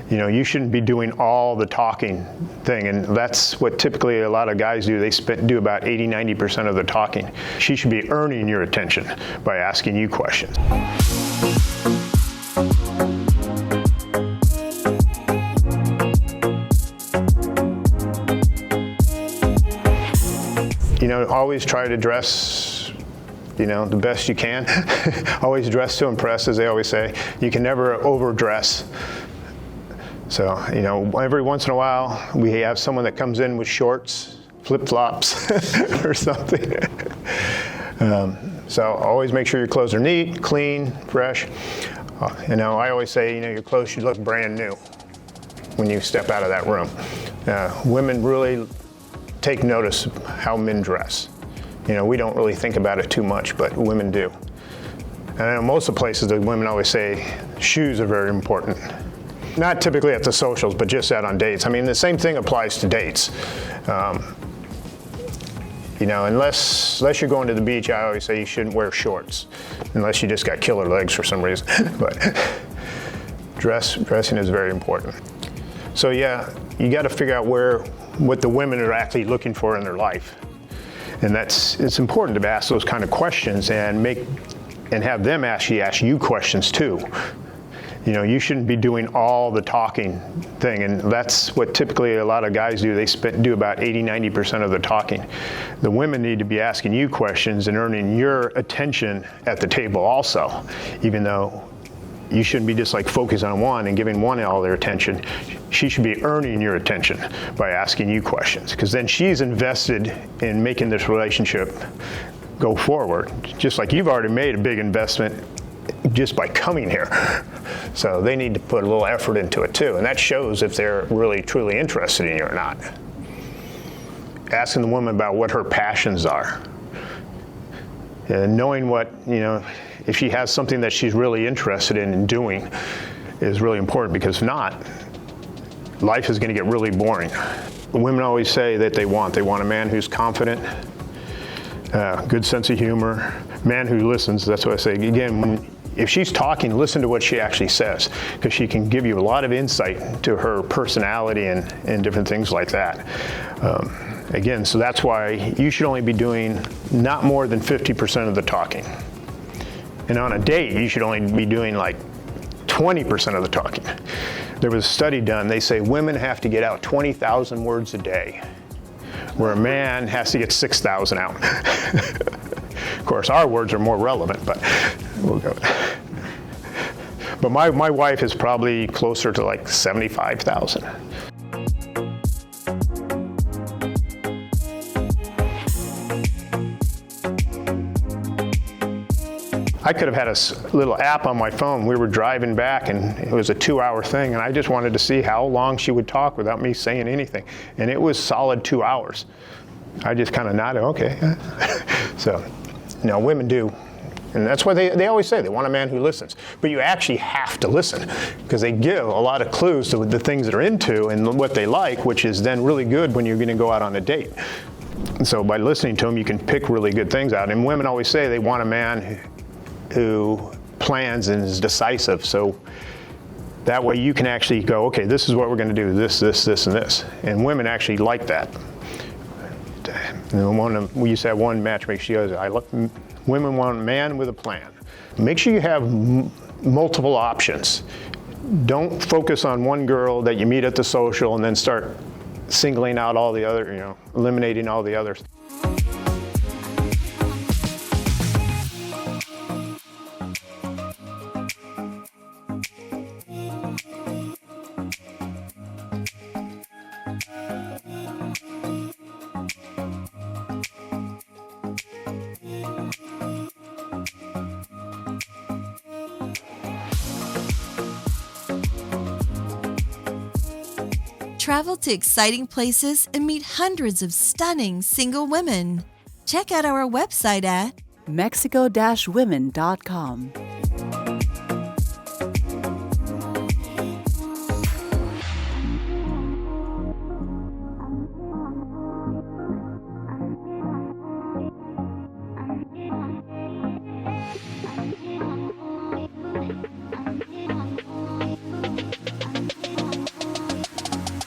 You shouldn't be doing all the talking thing, and that's what typically a lot of guys do. They do about 80-90% of the talking. She should be earning your attention by asking you questions. Always try to dress the best you can. Always dress to impress, as they always say. You can never overdress. So, every once in a while, we have someone that comes in with shorts, flip-flops, or something. So always make sure your clothes are neat, clean, fresh. I always say, your clothes should look brand new when you step out of that room. Women really take notice of how men dress. We don't really think about it too much, but women do. And I know most of the places that women always say shoes are very important. Not typically at the socials, but just out on dates. I mean, the same thing applies to dates. Unless you're going to the beach, I always say you shouldn't wear shorts, unless you just got killer legs for some reason. But dressing is very important. So yeah, you got to figure out what the women are actually looking for in their life. And it's important to ask those kind of questions and have them actually ask you questions too. You shouldn't be doing all the talking thing, and that's what typically a lot of guys do. They do about 80-90% of the talking. The women need to be asking you questions and earning your attention at the table also, even though you shouldn't be just like focused on one and giving one all their attention. She should be earning your attention by asking you questions, because then she's invested in making this relationship go forward, just like you've already made a big investment just by coming here. So they need to put a little effort into it too, and that shows if they're really truly interested in you or not. Asking the woman about what her passions are, and knowing what, if she has something that she's really interested in and doing is really important, because if not, life is going to get really boring. Women always say that they want a man who's confident, good sense of humor, man who listens. That's what I say. Again, if she's talking, listen to what she actually says, because she can give you a lot of insight to her personality and different things like that. Again, so that's why you should only be doing not more than 50% of the talking. And on a date, you should only be doing like 20% of the talking. There was a study done, they say women have to get out 20,000 words a day, where a man has to get 6,000 out. Of course, our words are more relevant, but we'll go. But my wife is probably closer to like 75,000. I could have had a little app on my phone. We were driving back, and it was a 2-hour thing, and I just wanted to see how long she would talk without me saying anything. And it was solid 2 hours. I just kind of nodded, okay. So, women do. And that's why they always say they want a man who listens. But you actually have to listen, because they give a lot of clues to the things they're into and what they like, which is then really good when you're going to go out on a date. And so by listening to them, you can pick really good things out. And women always say they want a man who plans and is decisive. So that way you can actually go, okay, this is what we're going to do, this, and this. And women actually like that. We used to have one matchmaker, she goes, women want a man with a plan. Make sure you have multiple options. Don't focus on one girl that you meet at the social and then start singling out all the other, eliminating all the others. Travel to exciting places and meet hundreds of stunning single women. Check out our website at mexico-women.com.